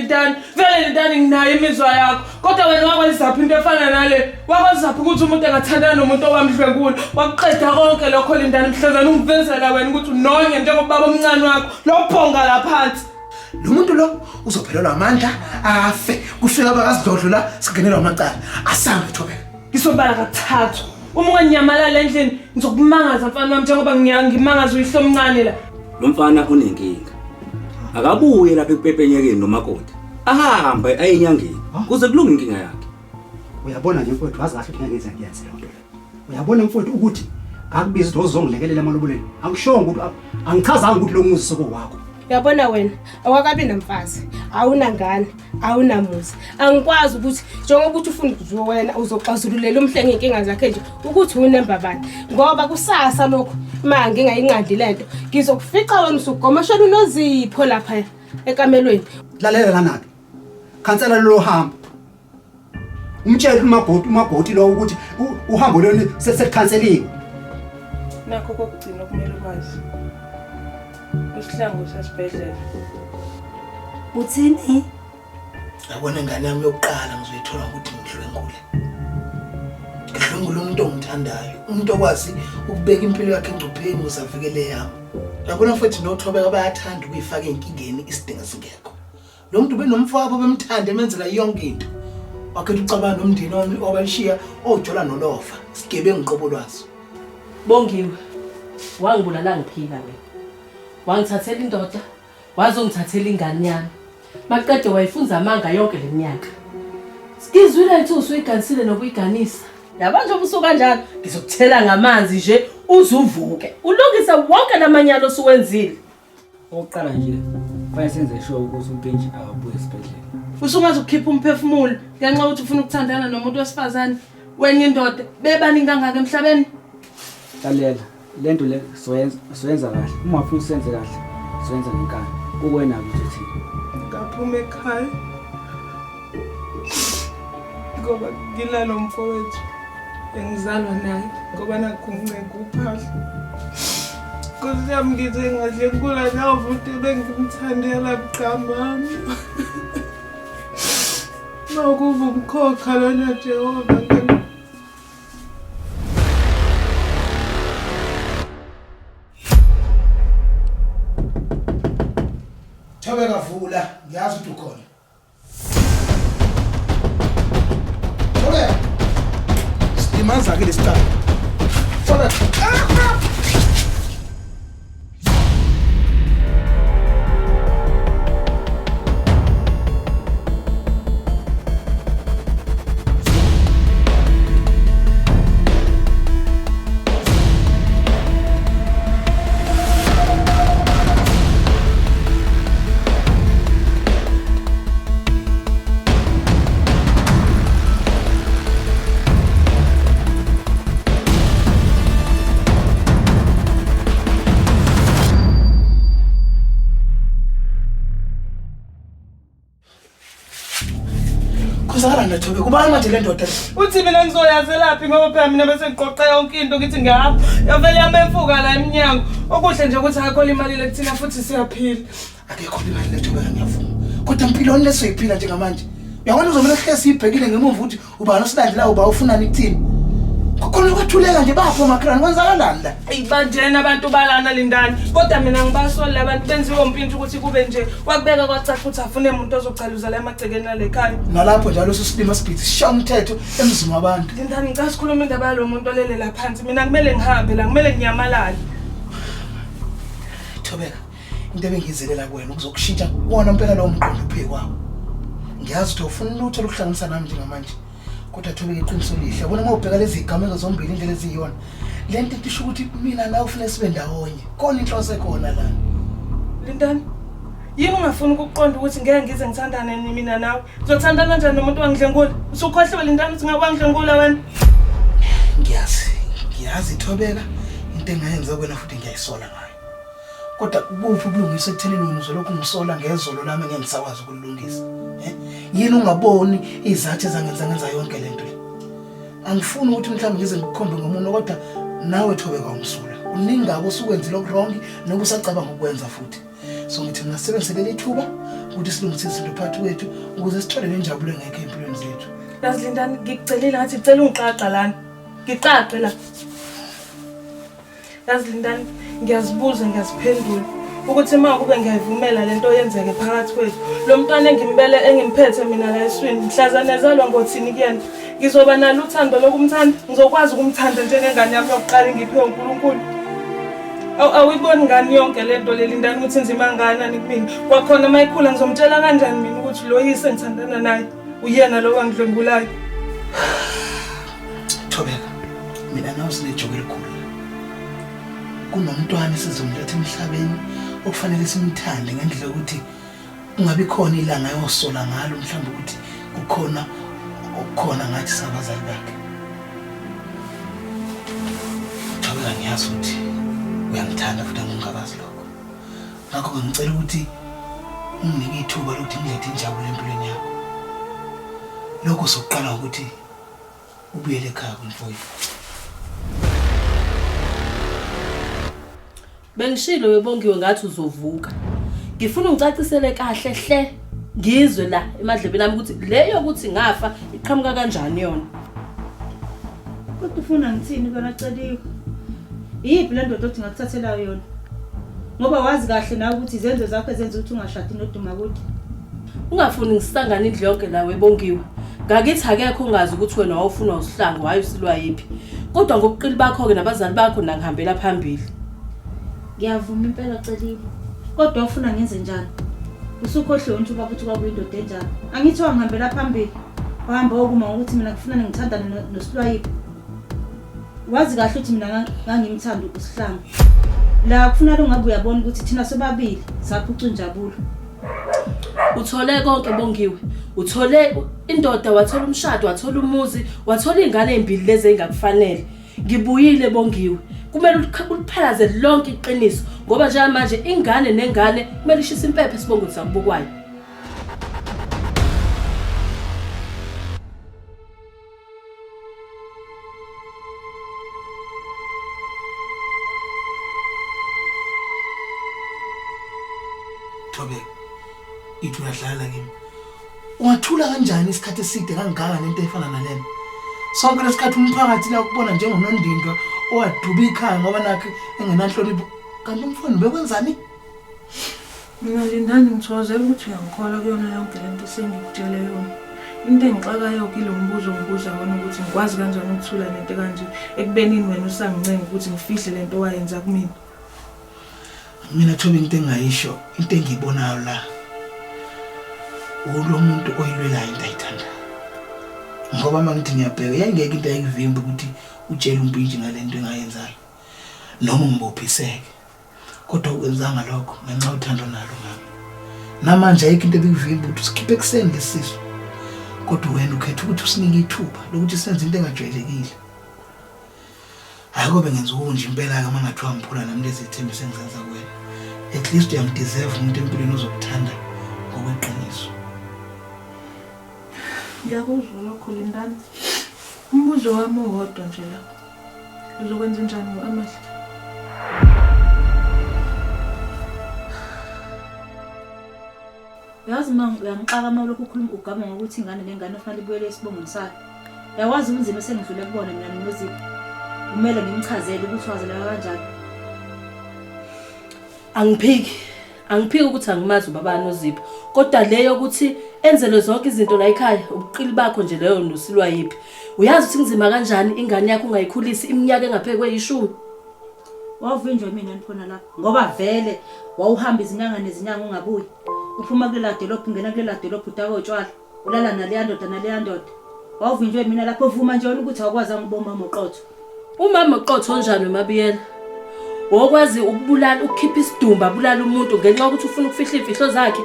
Lintani vele Lintani nginayo imizwa yakho kodwa wena wakwenzaphi into efana nale wakwenzaphi ukuthi umuntu engathandana nomuntu owamdlwengula wakuqeda konke lokho Lintani mhlazana ungivezela wena ukuthi unonye njengobaba omncane wakho lophonga la phansi lo muntu lo uzophelelwa amandla afe kufika abakazidlodlo la singenelwa amacala asambe Thobeka ngisobala kathathu uma unganyamalala endlini ngizokumangaza mfana wami njengoba ngimangaza uyihlo omncane la lo mfana unenkinga akabuye lapha ekupepenyekeni nomakoti ahambe ayenyangeni kuze kulunge inkinga yakhe uyabona nje mfowethu wazi kahle ukuthi ngeke ngiyenze lonto uyabona mfowethu ukuthi akubiza ukuthi uzongilekelela amaloboleni angishongo ukuthi angichazanga ukuthi lo muzi soko wakho uyabona wena awakabi namfazi awunangane awunamuzi angikwazi ukuthi njengoba uthi ufuna ukuzwa wena uzoxazululela umhlenge inkinga zakhe nje ukuthi unembabani ngoba kusasa lokho manje ngingayinqandi lento ngizokufica wena usugomashela unozipho lapha ekamelweni lalela lanaphi khansela lo hamba umtshela umabhoti lo ukuthi uhambo lweni selikhanseliwe nakho kokugcina okumele ukwazi usihlangu sesibhedlela uthini yabona ingane yami yokuqala ngizoyithola ukuthi ngidlwengule umuntu ongithandayo umuntu okwazi ukubeka impilo yakhe engcupheni uzavikele yami yabona futhi noThobeka bayathanda ukuyifaka enkingeni isidingo singekho lo muntu benomfowabo bemthanda emenzela yonke into wakhetha ucabana nomndeni wami obalishiya ojola nolofa sigebe ngiqobo lwazo Bongiwe wangibulala ngiphila wena wangithathela indoda wazongithathela ingane yami maqede wayifunza amanga yonke leminyaka sikizwile nthi usuyiganisile nokuyiganisa yabanje ubusuku kanjalo ngizokuthela ngamanzi nje uzuvuke ulungise wonke lamanyalo osuwenzile oqala nje bayasenze sure ukuthi umpintshi akabuye esibhedlela usungaze ukukhipha umphefumulo ngenxa ukuthi ufuna ukuthandana nomuntu wesifazane wenye indoda bebaningi kangaka emhlabeni lalela lento le soyenza kahle uma ufuna usenze kahle soyenza ngenkani kuwena ukuthi uthini ngaphuma ekhaya ngoba ngilalo mfowethu engizalwa naye ngoba nakuncenga uphahla Nkosi yami ngize ngadle nkula nawo futhi bengimthandela buqambami Mawukuba umkhokha lona Jehova Thobeka vula ngiyazi ukuthi ukhona Thobeka simanza ke lesicala Thobeka Kuzalana Thobeka kuba manje le ndoda uthi mina ngizoyazelaphi ngoba phela mina bese ngiqoqa yonke into ngithi ngiyapha yavele yamemfuka la eminyango okuhle nje ukuthi akho imali lekuthina futhi siyaphila akekho imali le Thobeka ngiyavuma kodwa impilo lesoyiphila njengamanje uyabona uzomela hlesi ibhekile ngemuva ukuthi uba nosilandela uba ufunani kuthini kukhona kwathuleka nje bapho makrani kwenzakalani la ayibandena abantu balana Lindani kodwa mina ngibasola abantu benziwe umpintsho ukuthi kube nje wakubeka kwacaca ukuthi afune umuntu ozochaluza la emagcekeni alekhaya nalapho njalo sisilima sibhithi sisha umthetho emzini wabantu Lindani ngicela sikhuluma indaba yalo muntu olele la phansi mina kumele ngihambe la kumele nginyamalale Thobeka into ebengizelela kuwena ukuzokushintsha kubona impela lo mqondo uphekwawo ngiyazi ukuthi ufuna lutho lokuhlanganisa nami njengamanje kodwa Thobeka iqiniso lihle yabona mawubheka lezi zigameko zombili indlela eziyona lento isho ukuthi mina nawe ufuna sibe ndawonye khona inhloso ekhona la Lindani yini ungafuna ukuqonda ukuthi ngeke ngize ngithandane mina nawe ngizothandana kanjani nomuntu wangidlengula usukhohliwe Lindani ukuthi ngakwangidlengula wena ngiyazi Thobeka into engayenza kuwena futhi ngiyayisola ngayo kodwa kubuphi ubulungisa ekuthenini wena uzolokhu ngisola ngezolo lami ngeke ngisakwazi ukulungisa yini ungaboni izathu ezangenza yonke lento angifuni ukuthi mhlawumbe ngize ngikukhombe ngomuntu kodwa nawe Thobeka umsula uningabo usukwenza lokho wrong noba usacabanga ukwenza futhi So ngithi mina sisebenzisele ithuba ukuthi silungise izinto phakathi kwethu ukuze sithole nenjabulo engekho empilweni zethu. Yazi Lindani ngikucelile ngathi ngicela ungiqaqa lana. Ngiqaqe la. Yazi Lindani ngiyazibuza ngiyaziphendula ukuthi uma kube ngiyayivumela lento yenzeke phakathi kwethu. Lo mntwana engimphethe mina la eswini mhlazana ezalwa ngothini kuyena. Ngizoba nalo uthando lokumthanda, ngizokwazi ukumthanda njengengane yami yokuqala engiphiwe uNkulunkulu. Awuyiboni ngani yonke lento Lindani ukuthi inzima kangakanani kumina. Kwakhona mayikhula ngizomtshela kanjani mina ukuthi lo yise ngithandana naye uyena lo wangidlwengulayo. Thobeka, mina nawe sinejoko elikhulu. Kunomntwana sizomletha emhlabeni okufanele simthande ngendlela ukuthi ungabi khona ilanga ayosola ngalo mhlawumbe ukuthi ukukhona ngathi sabazali bakhe. Thobeka ngiyazi ukuthi uyangithanda futhi angingabazi lokho. Ngakho ngicela ukuthi unginike ithuba lokuthi ngilethe injabulo empilweni yakho. Lokho sokuqala ukuthi ubuyele ekhaya kumfowethu. Bengishilo webongiwe ngathi uzovuka. Ngifuna ungicacisele kahle hle ngizwe la emadlebeni ami ukuthi leyo ukuthi ngafa iqhamuka kanjani yona. Kodwa ufuna ngithini kona Celiwe? Yiphi le ndoda othi ngakuthathela yona? Ngoba wazi kahle nawe ukuthi izenzo zakho ezenza ukuthi ungashadi noduma kude. Ungafuni ngisangana indlu yonke la webongiwe. Ngakithi akekho ungazi ukuthi wena wawufuna usihlangu wayosilwa yipi. Kodwa ngobuqili bakho ke nabazali bakho nangihambela phambili. Ngiyavuma impela Celiwe. Kodwa ufuna ngenze njani? Usukhohle unthi ubaba ukuthi kwakuyindoda enjani. Angithi wangihambela phambili. Wahamba okuma ukuthi mina kufuna ngithandane nosilwayipi. Wazi kahle ukuthi mina ngangimthanda usihlangu. La kufuna ungabe uyabona ukuthi thina sobabili saphuca injabulo. Uthole konke bongiwe. Uthole indoda, wathola umshado, wathola umuzi, wathola ingane ezimbili lezi engakufanele. Ngibuyile bongiwe. Kumele uliphalaze lonke iqiniso ngoba nje manje ingane nengane kumele ishisa impepho sibonga ukuthi akubukwayo. Thobeka, Ithuna dlala kimi. Ungathula kanjani isikhathi eside kangaka lento efana nalena? Sonke lesikhathi umphakathi la ukubona njengonondindwa owaduba ikhaya ngoba nakhe engenanhlonipho. Kanti umfowenu bekwenzani? Mina Lindani ngithokozela ukuthi uyangikhola kuyona yonke lento sengikutshele yona. Into engixakayo kilo mbuzo ngibuza wona ukuthi ngikwazi kanjani ukuthula lento kanje ekubenini wena usangincenga ukuthi ngifihle lento wayenza kumina. Mina Thobi into engayisho, into engiyibonayo la. Ulo muntu oyilwelayo into ayithanda. Ngoba mangithi ngiyabheka yayingeke into ayivimba ukuthi utshele umpinji ngalento engayenzayo. Noma ngibophiseke. Kodwa ukwenzanga lokho ngenxa uthando nalo ngami. Namanje ayikho into ebikuvimba ukuthi usikhiphe kuseni lesizwe. Kodwa wena ukhetha ukuthi usinike ithuba lokuthi senze into engajwayelekile. Hayi bengenza ukunje impela ke mangathiwa ngiphula nami lezi ithembe sengizenza kuwena. At least uyamdeserve umuntu empilweni ozokuthanda ngokweqiniso. Ngiyakuzwa lokho Lindani. Umbuzo wami uwodwa nje la. Uzokwenza njani ngoAmahle? Yazi mama uyangixaka uma lokhu ukhuluma ugama ngokuthi ingane nengane kufanele ibuyele esibongweni sayo. Yawazi unzima esengidlule kubona mina noZipho. Kumele ngimchazele ukuthi wazela kanjani. Angiphiki ukuthi angimazi ubaba noZipho. Kodwa leyo ukuthi enzele zonke izinto la ekhaya ubuqili bakho nje leyo nosilwa yipi. Uyazi ukuthi ngizima kanjani ingane yakho ungayikhulisi iminyaka engaphezulu kwe10. Wavinjwa mina ngikhona la ngoba vele wawuhamba izinyanga nezinyanga ungabuyi. Uphuma kulela dolophu ungena kulela dolophu utaka utshwala. Ulala naleya ndoda. Wavinjwe mina lapho uvuma nje ukuthi awukwazi ngiboma moqotho. Umama oqotho njani MaBiyela? Wokwazi ukubulala ukukhipha isidumba bulala umuntu ngenxa ukuthi ufuna ukufihla imfihlo zakhe.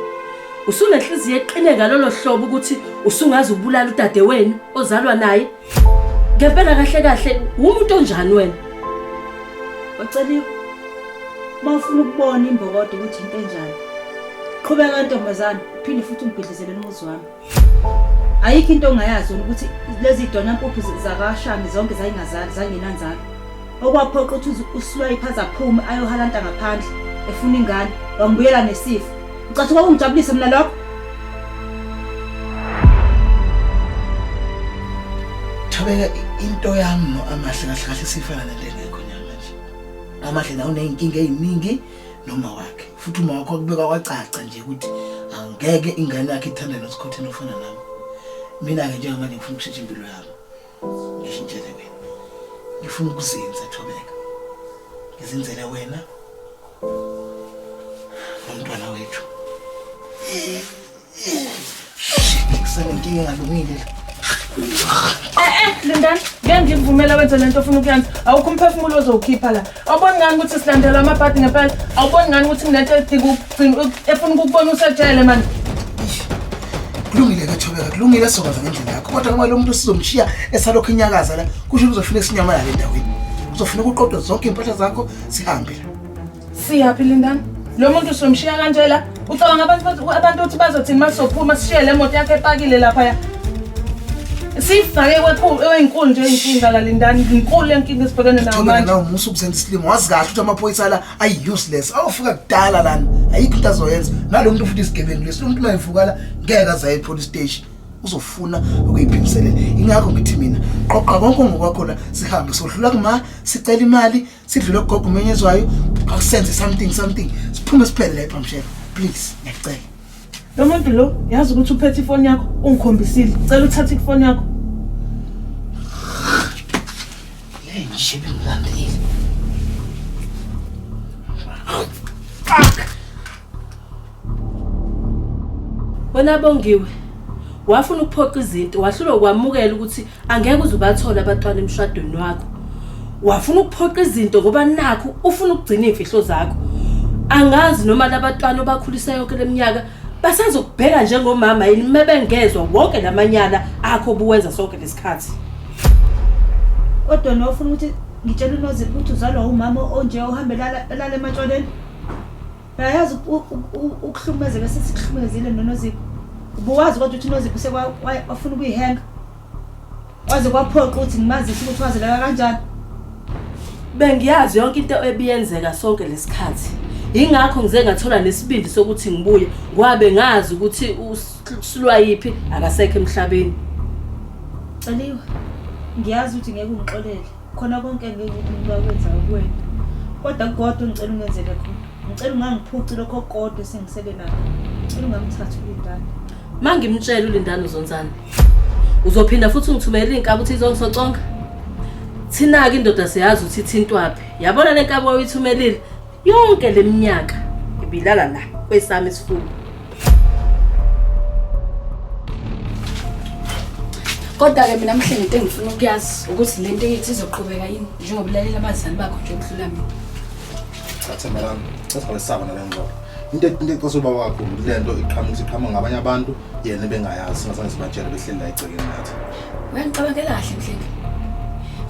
Usunenhliziyo eqine ngalolo hlobo ukuthi usungazi ukubulala udade wenu ozalwa naye. Ngempela kahle umuntu onjani wena? Waceliwe. Mawufuna ukubona imbokodo ukuthi into enjani. Qhubeka ntombazana, uphinde futhi ungibhidlizele umuzi wami. Ayikho into ongayazi ukuthi lezi idona impuphu zakashami zonke zayingazali zangenanzalo. Okwaphoqa ukuthi usilwa iphaza phuma ayohalanta ngaphandle. efuna ingane wangibuyela nesifo. Ucathi kwakungijabulise mina lokho? Thobeka into yami no Amahle kahle kahle sifana nalengekho nyama nje. Amahle nawo uneyinkinga eziningi noma wakhe. Futhi uma wakho kubeka kwacaca nje ukuthi angeke ingane yakhe ithanda nosikhotheni ofana nami. Mina ke njengamanje ngifuna ukushintsha impilo yami. Ngishintshele wena. Ngifuna ukuzinza Thobeka. Ngizinzele wena. Umntwana wethu. Kusale inkinga engalungile. Lindani, ngeke ngivumela wenze lento ofuna ukuyenza. Awukho umphefumulo ozowukhipha la. Awuboni ngani ukuthi silandela amabhadi ngempela? Awuboni ngani ukuthi kunento efuna ukubona usejele manje? Kulungile ke Thobeka, kulungile sokwazi ngendlela yakho. Kodwa noma lo muntu sizomshiya esalokho inyakaza la, kusho uzofuna isinyama la endaweni. Uzofuna ukuqoqa zonke impahla zakho sihambe la. Siyapi Lindani? Lo muntu somshiya kanje la. Ucabanga abantu ukuthi bazothini masophuma sishiye le moto yakhe epakile lapha ya. Sifake kweyinkulu nje inkinga la Lindani, inkulu lenkinga esibhekene nayo Thobeka manje. nawo musu ukuzenza isilimo wazi kahle ukuthi amaphoyisa la ay useless. Awufika kudala lana. Ayikho into azoyenza. Nalo muntu futhi isigebengu lesi. Lo muntu mayivuka la ngeke azaye epolice station. Uzofuna ukuyiphindiselela. Ingakho ngithi mina qoqa konke ngokwakho la sihambe sohlula kuma sicela imali sidlule kugogo umenyezwayo akusenze something siphume siphele la eBhamshela please ngiyacela. Lo muntu lo yazi ukuthi uphethe ifoni yakho ungikhombisile. Cela uthathe ifoni yakho. Nje bengandile. Wena Bongiwe, wafuna ukuphoqa izinto, wahlulwa ukwamukela ukuthi angeke uzubathola abantwana emshadweni wakho. Wafuna ukuphoqa izinto ngoba nakho ufuna ukugcina imfihlo zakho. Angazi noma labantwana obakhulisa yonke leminyaka basazokubheka njengomama yini mebengezwa wonke lamanyala akho obuwenza sonke lesikhathi. Kodwa nofuna ukuthi ngitshela uNozipho ukuthi uzalwa umama onje ohambela elale ematshoneni. Bayazi ukuhlumeza bese sikuhlumezile noNozipho. Ubuwazi kodwa ukuthi uNozipho sekwafuna ukuyihenga. Waze kwaphoqa ukuthi ngimazise ukuthi wazela kanjani. Bengiyazi yonke into ebiyenzeka sonke lesikhathi. Ingakho ngize ngathola nesibindi sokuthi ngibuye kwabe ngazi ukuthi usulwa yipi akasekho emhlabeni. Celiwe. Ngiyazi ukuthi ngeke ungixolele. Khona konke ngeke ngikwenza kuwena. Kodwa kodwa ngicela ungenzele khona. Ngicela ungangiphuci lokho kodwa sengisele nakho. Ngicela ungamthatha uLindani. Mangimtshela uLindani uzonzana. Uzophinda futhi ungithumela inkaba uthi izongisoconga. Thina ke indoda siyazi ukuthi ithintwapi. Yabona le nkaba oyithumelile yonke leminyaka ibilala la kwesami isifuba. Kodwa ke mina mhle into engifuna ukuyazi ukuthi lento eyithi izoqhubeka yini njengobulalela abazali bakho nje ukudlula mina. Chathemelana, sesibalisaba nalenqobo. Into eqosuba wakho lento iqhamuka ngabanye abantu yena bengayazi singasange sibatshele behleli la egcekeni nathi. Uyangicabangela kahle mhlenge.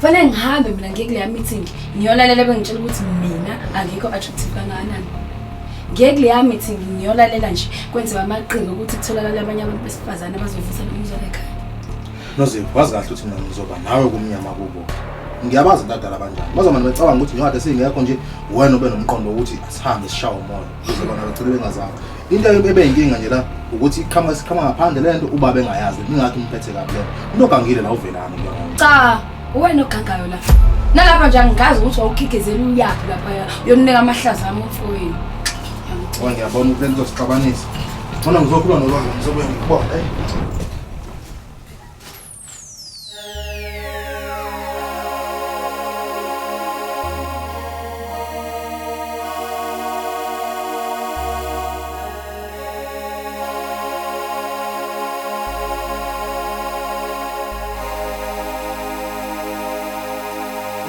Fanele ngihambe mina ngiye kule meeting ngiyolalela bengitshela ukuthi mina angikho attractive kangakanani. Ngiye kule meeting ngiyolalela nje kwenziwa amaqhinga ukuthi kutholakala abanye abantu besifazane abazovusa umzwa ekhaya. Nozipho wazi kahle ukuthi mina ngizoba nawe kumnyama kubo. Ngiyabazi dadala abanjani. Bazomane becabanga ukuthi incwadi esingekho nje wena obe nomqondo ukuthi asihambe sishawe umoya. Ukuze bona becele bengazazi. Into ebeyinkinga nje la ukuthi ikhama ngaphandle lento uba bengayazi. Ningathi umphethe kabi lento. Into gangile la uvelana ngiyabona. Cha, wena ogangayo la. Nalapha nje angazi ukuthi awukhikezela uyaphi lapha yonika amahlaza amafowini. Ngiyabona ukuthi lento sixabanisa. Bona ngizokhuluma nolwazi ngizobe ngikubona.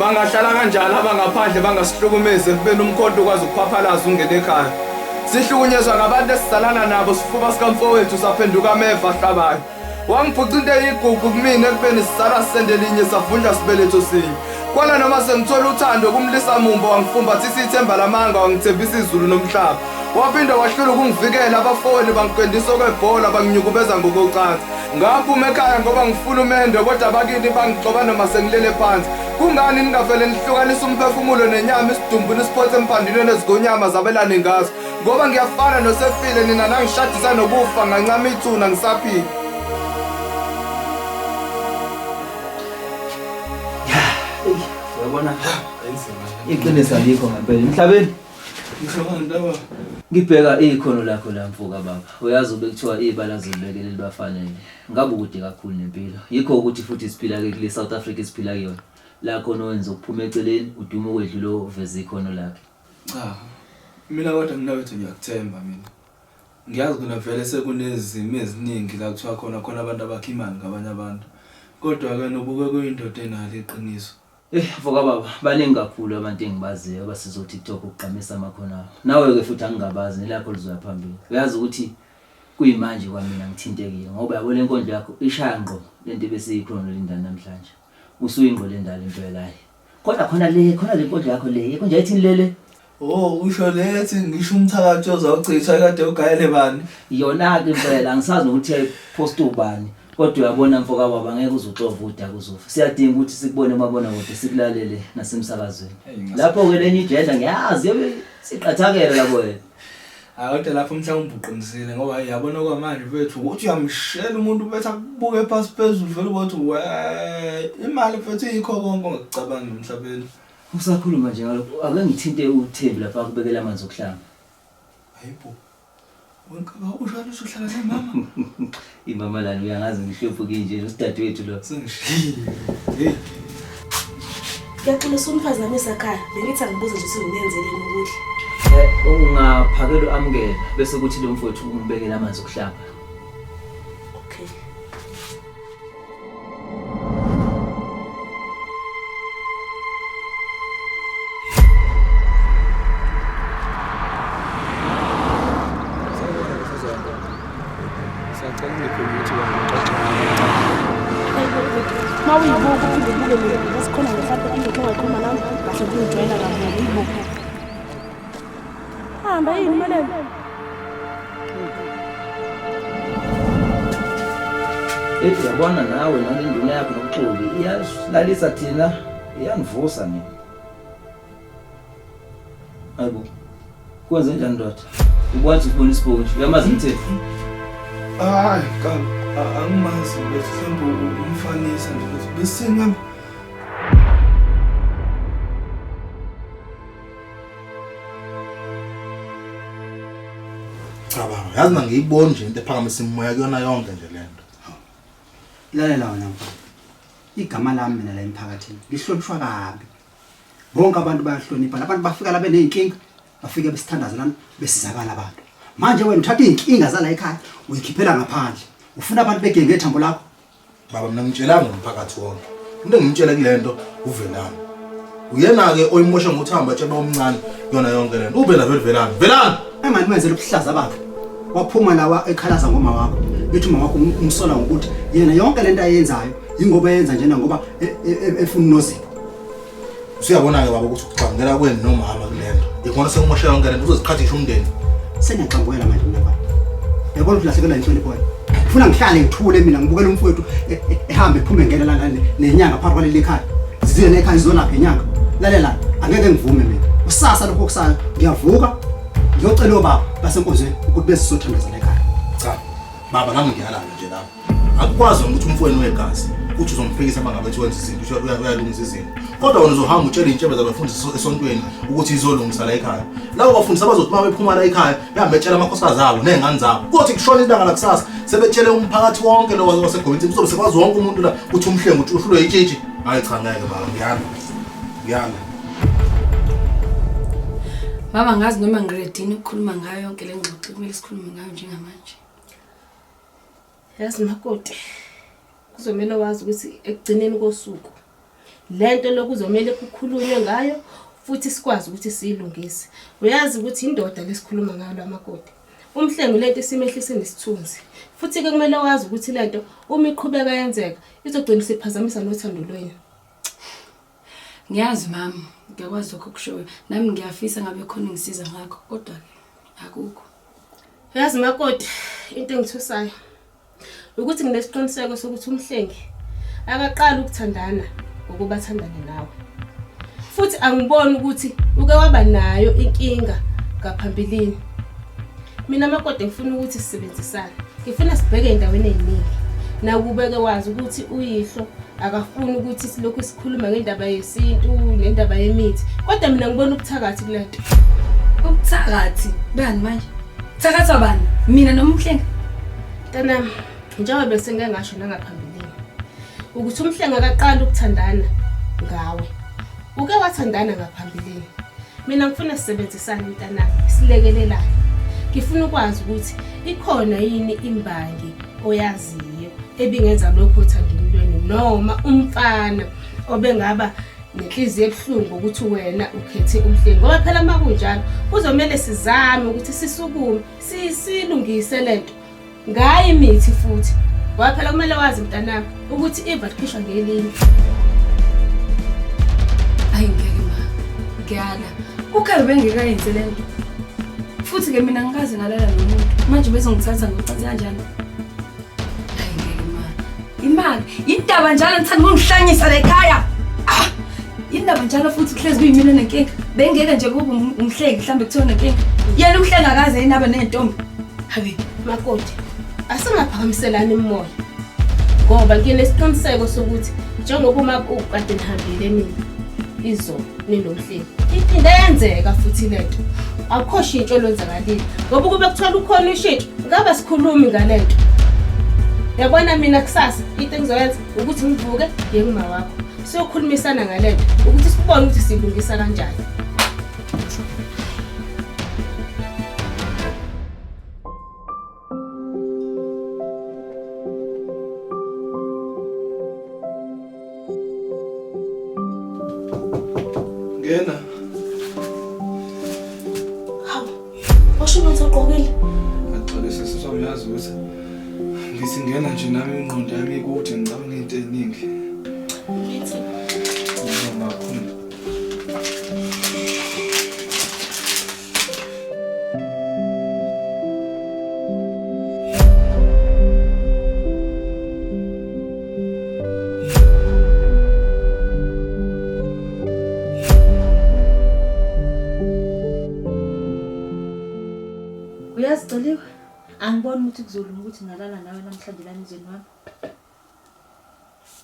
Bangahlala kanjani abangaphandle bangasihlukumeze kubeni umkhonto kwazi ukuphaphalaza ungene ekhaya. Sihlukunyezwa ngabantu esisalana nabo sifuba sikamfowethu saphenduka ameva ahlabayo. Wangiphuca into eyigugu kumina ekubeni sisala sendelinye savunja sibeletho sinye. Kwala noma sengithola uthando kumlisa mumbo wangifumbathisa ithemba lamanga wangithembisa izulu nomhlaba. Waphinda wahlula ukungivikela abafowethu bangiqondisa kwebhola banginyukubeza ngokocansi. Ngaphuma ekhaya ngoba ngifuna umendo kodwa abakini bangixoba noma sengilele phansi. Kungani ningavele nihlukanisa umphefumulo nenyama isidumbu nisiphothe emphandilweni ezigonyama zabelane ngazo? Ngoba ngiyafana nosefile nina nangishadisa nobufa ngancama ithuna ngisaphila. Uyabona iqiniso alikho ngempela emhlabeni. Ngibheka ikhono lakho la mfuka baba. Uyazi ubekuthiwa ibala zilibekele libafanele. Ngabe ukude kakhulu nempilo. Yikho ukuthi futhi siphila ke kule South Africa siphila kuyona. La khona wenza ukuphuma eceleni uduma okwedlula uveza ikhono lakhe. Cha. Mina kodwa nginawethu ngiyakuthemba mina. Ngiyazi kuna vele sekunezimo eziningi la kuthiwa khona abantu abakha imali ngabanye abantu. Kodwa ke nobuke kuyindoda enalo iqiniso. Mfoka baba, baningi kakhulu abantu engibaziyo abasizo TikTok ukuqhamisa amakhono abo. Nawe ke futhi angingabazi nelakho lizoya phambili. Uyazi ukuthi kuyimanje kwamina ngithintekile ngoba yabo lenkondlo yakho ishaya ngqo lento ebesiyikhona lendana namhlanje. Usuyingqo lendala impela hayi. Khona le nkondlo yakho le konje ayithini lele? Oh, usho lethi ngisho umthakathi ozawuchitha kade ugayele bani? Yona ke impela angisazi ukuthi uyayipost ubani. Kodwa uyabona mfoka baba ngeke uzuxova udaka uzofa. Siyadinga ukuthi sikubone mabona kodwa sikulalele nasemsakazweni. Lapho ke lenye ijenda ngiyazi yobe siqathakela labo wena. Kodwa lapho mhlawumbe uqinisile ngoba yabona kwamanje bethu ukuthi uyamshela umuntu bethu akubuke phansi phezulu vele ukuthi imali futhi ikho konke ongacabanga emhlabeni. Usakhuluma nje ngalokho ake ngithinte uThembi lapha kubekela amanzi okuhlamba. Hayibo. Wenkaba ushalo uhlala nemama. Imama lana uyangazi ngihlupho kinje usidadewethu lo. Sengishilo. Hey. Ngiyaqinisa umphazamisa ekhaya. Bengithi angibuze nje singenzeleni ukudla. Ungaphakela amukela bese kuthi lo mfowethu ungibekela amanzi okuhlamba. Okay. Yabona nawe nalenduna yakho nokuxoli iyasilalisa thina iyanivusa mina. Hayibo. Kwenze njani ndoda? Ukwazi ukubona isibonje. Uyamazi umthetho? Hayi, angimazi mhlawumbe umfanisa nje ukuthi besingam. Cabanga, yazi ngiyibona nje into ephakamisa imoya kuyona yonke nje lento. Lalela wena mfana. Igama lami mina la emphakathini lihlonishwa kabi. Bonke abantu bayahlonipha. Labantu bafika la beneyinkinga, bafike besithandazana besizakala abantu. Manje wena uthatha izinkinga zala ekhaya uyikhiphela ngaphandle. Ufuna abantu begenge ethambo lakho. Baba mina ngitshelanga umphakathi wonke. Into engimtshela kulento uvelana. Uyena ke oyimosha ngothamba tsheba omncane yona yonke lento. Uvela velana. Velana. Emani wenzela ubuhlaza bakho. Waphuma lawa ekhalaza ngoma wakho. Bethi mama wakho umsola ngokuthi yena yonke lento ayenzayo ingoba yenza njena ngoba efuna nozipho. Usiyabona ke baba ukuthi ukucangela kweni nomama kulento. Ikona sengimosha yonke lento uzoziqhathisha umndeni. Sengiyaxangwela manje mina. Yabona ukulahlekelwa inhlonipho wena. Ufuna ngihlale ngithule mina ngibukela umfowethu ehamba ephume ngena la nenyanga phakathi kwaleli ekhaya. Siziye nekhaya izona lapha inyanga. Lalela angeke ngivume mina. Usasa lokho kusala ngiyavuka ngiyocela obaba basenkonzweni ukuthi besizothandazana ekhaya. Cha. Baba nami ngiyalala nje lapha. Akukwazi ukuthi umfowenu wegazi uthi uzomphikisa mangabe ethi wenza izinto uyalungisa izinto. Kodwa wena uzohamba utshela intshebe zabafundisi esontweni ukuthi izolungisa la ekhaya. Labo bafundisi abazothi uma bephuma la ekhaya behambe betshela amakhosikazi zabo nezingane zabo. Kuthi kushona ilanga lakusasa sebetshele umphakathi wonke lo wasegobini kuzobe sekwazi wonke umuntu la uthi umhlengu uthi uhlulwe itshitshi. Hayi cha ngeke baba ngiyana. Mama ngazi noma ngiredini ukukhuluma ngayo yonke le ngxoxo kumele sikhulume ngayo njengamanje. Yazi makoti. Kuzomela wazi ukuthi ekugcineni kosuku lento lokuzomela kukhulunywe ngayo futhi sikwazi ukuthi siyilungise. Uyazi ukuthi indoda lesikhuluma ngayo amakoti. Umhlengu lento simehlise nesithunzi. Futhi ke kumele wazi ukuthi lento uma iqhubeka yenzeka izogcina isiphazamisa nothando lwenu. Ngiyazi mama, ngiyakwazi lokho kushoyo. Nami ngiyafisa ngabe khona ngisiza ngakho, kodwa akukho. Yazi makoti, into engithusayo ukuthi nginesiqiniseko sokuthi umhlengi akaqala ukuthandana ukuba athandane nawe. Futhi angiboni ukuthi uke waba nayo inkinga ngaphambilini. Mina makode ngifuna ukuthi sisebenzisane. Ngifuna sibheke endaweni eziningi. Na kubeke wazi ukuthi uyihlo akafuni ukuthi silokhu sikhuluma ngendaba yesintu nendaba yemithi. Kodwa mina ngibona ubuthakathi kulento. Ubuthakathi bani manje? Thakathi wabani? Mina noma Mhlenga? Ntanami, njengoba bese ngeke ngasho nangaphambilini ukuthi uMhlenga akaqala ukuthandana ngawe. Uke wathandana ngaphambilini. Mina ngifuna sisebenzisane mntanami, silekelelane. Ngifuna ukwazi ukuthi ikhona yini imbangi oyaziyo ebingenza lokho othandeni lweni noma umfana obengaba nenhliziyo ebuhlungu ukuthi wena ukhethe uMhlenga. Ngoba phela makunjalo kuzomela sizame ukuthi sisukume silungise lento ngayi imithi futhi. Ngoba phela kumele wazi mntanami ukuthi iva likhishwa ngelinye. Hayi ngeke ma. Ngiyala. Ukhabe bengekayenze lento. Futhi ke mina ngikaze ngalala nomuntu. Manje bezongithatha ngicathe kanjani? Hayi ngeke ma. Imali, indaba njalo ngithanda ungihlanyisa la ekhaya. Indaba njalo futhi kuhlezi kuyimina nenkinga. Bengeke nje kube umhleki mhlambe kuthiwa nenkinga. Yena umhleki akaze inaba nentombi. Habi, makoti. Asingaphakamiselani imoya. Ngoba nginesiqiniseko sokuthi njengoba uma ukade nihambile mina izolo ninomhleki. Iphinde yenzeka futhi lento. Akukho shintsho olwenzakalile. Ngoba kube kuthola ukhona ushintsho, ngaba sikhulumi ngalento. Yabona mina kusasa into engizoyenza ukuthi ngivuke ngiye kuma wakho. Siyokhulumisana ngalento ukuthi sibone ukuthi silungisa kanjani. Ngena. Hawu. Washo manje uqokile. Axolisa sisawuyazi ukuthi ngisingena nje nami ingqondo yami ikude ngicabanga into eziningi. Mithi. Ngamakhulu. Uyaziceliwe? Angiboni ukuthi kuzolunga ukuthi ngalala nawe namhlanje la emzini wami.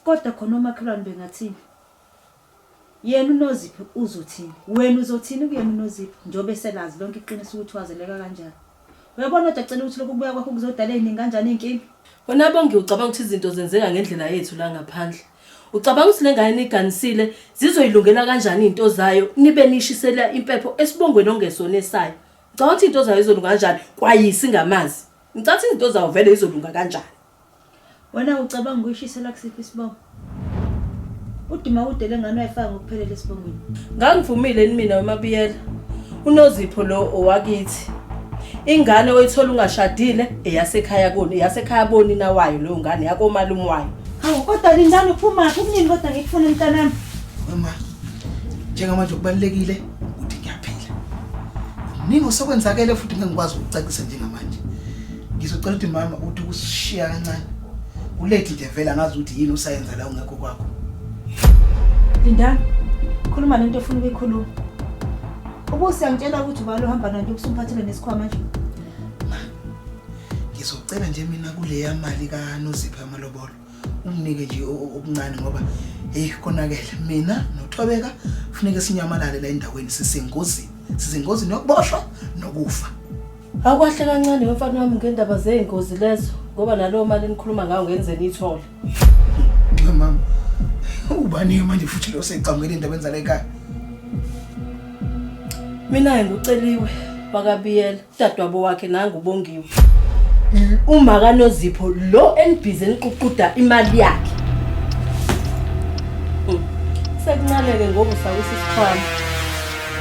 Kodwa khona omakhelwane bengathini? Yena uNozipho uzothini? Wena uzothini kuyena uNozipho njobe selazi lonke iqiniso ukuthi wazeleka kanjani. Uyabona udacela ukuthi lokhu kubuya kwakho kuzodala eziningi kanjani inkingi? Wena bonke ucabanga ukuthi izinto zenzeka ngendlela yethu la ngaphandle. Ucabanga ukuthi lengane iganisile zizoyilungela kanjani into zayo nibe nishisela impepho esibongweni ongesona esayo. Ngicabanga ukuthi into zayo izolunga kanjani kwayisi ngamazi. Ngicabanga ukuthi into zayo vele izolunga kanjani. Wena ucabanga ukuyishisela kusiphi isibongo? Udima ude lengane uyifaka ngokuphelele esibongweni. Ngangivumile mina weMaBiyela. UNozipho lo owakithi. Ingane oyithola ungashadile eyasekhaya kuni, eyasekhaya boni nawayo leyo ngane yakomalume wayo. Hawu kodwa lindani uphuma kumnini kodwa ngikufuna mntanami. Wema. Njengamanje kubalekile ukuthi ngiyaphila. Ningo sokwenzakele futhi ngengikwazi ukucacisa njengamanje. Ngizocela ukuthi mama uthi kusishiya kancane. Ulethe nje vela ngazi ukuthi yini usayenza la ungekho kwakho. Lindani. Khuluma lento ofuna ukuyikhuluma. Ubusi angitshela ukuthi ubalo hamba nanto ukusumphathele nesikhwama nje. Ngizocela nje mina kule yamali kaNozipho amalobolo. Unginike nje okuncane ngoba konakele mina noThobeka kufanele sinyamalale la endaweni sisengozini. Sizengozini yokuboshwa nokufa. Akwahle kancane mfana wami ngendaba zeingozi lezo ngoba nalowo mali enikhuluma ngayo ngenzeni ithole. Mama. Ubani manje futhi lo secamukele indaba enzala ekhaya. Mina nguCeliwe wakaBiyela, dadwabo wakhe nangubongiwe. Uma kaNozipho lo enibhizi eniququda imali yakhe. Sekuncane ngoba usawisa isikhwama.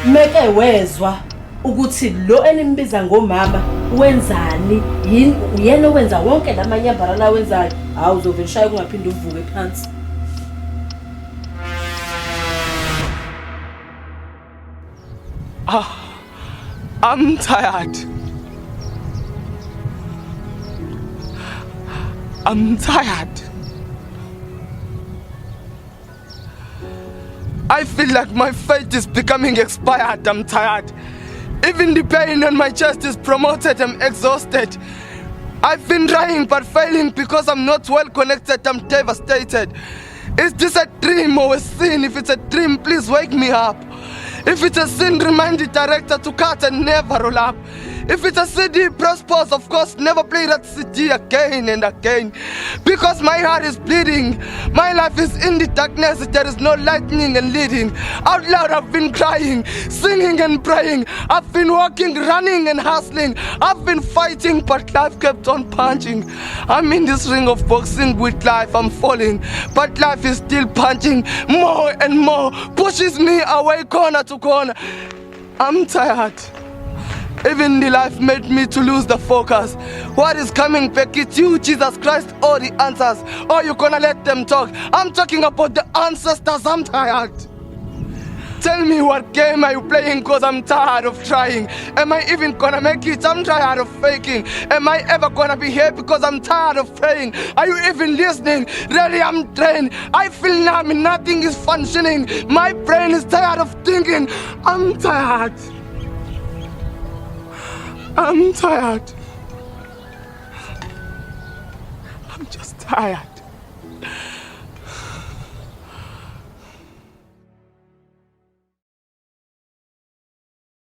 Meke wezwa ukuthi lo enimbiza ngomama wenzani? Yini uyena owenza wonke lamanyambara la wenzayo? Hawu uzoveshaya kungaphindi uvuke phansi. I'm tired. I'm tired. I feel like my fate is becoming expired. I'm tired. Even the pain on my chest is promoted. I'm exhausted. I've been trying but failing because I'm not well connected. I'm devastated. Is this a dream or a sin? If it's a dream, please wake me up. If it's a sin, remind the director to cut and never roll up. If it's a CD, press pause, of course, never play that CD again and again. Because my heart is bleeding. My life is in the darkness, there is no lightning and leading. Out loud I've been crying, singing and praying. I've been walking, running and hustling. I've been fighting, but life kept on punching. I'm in this ring of boxing with life, I'm falling. But life is still punching more and more. Pushes me away corner to corner. I'm tired. Even the life made me to lose the focus. What is coming back? It's you, Jesus Christ, all the answers. Or you gonna let them talk? I'm talking about the ancestors. I'm tired. Tell me, what game are you playing? Cause I'm tired of trying. Am I even gonna make it? I'm tired of faking. Am I ever gonna be here? Because I'm tired of praying. Are you even listening? Really, I'm drained. I feel numb and nothing is functioning. My brain is tired of thinking. I'm tired. I'm tired. I'm just tired.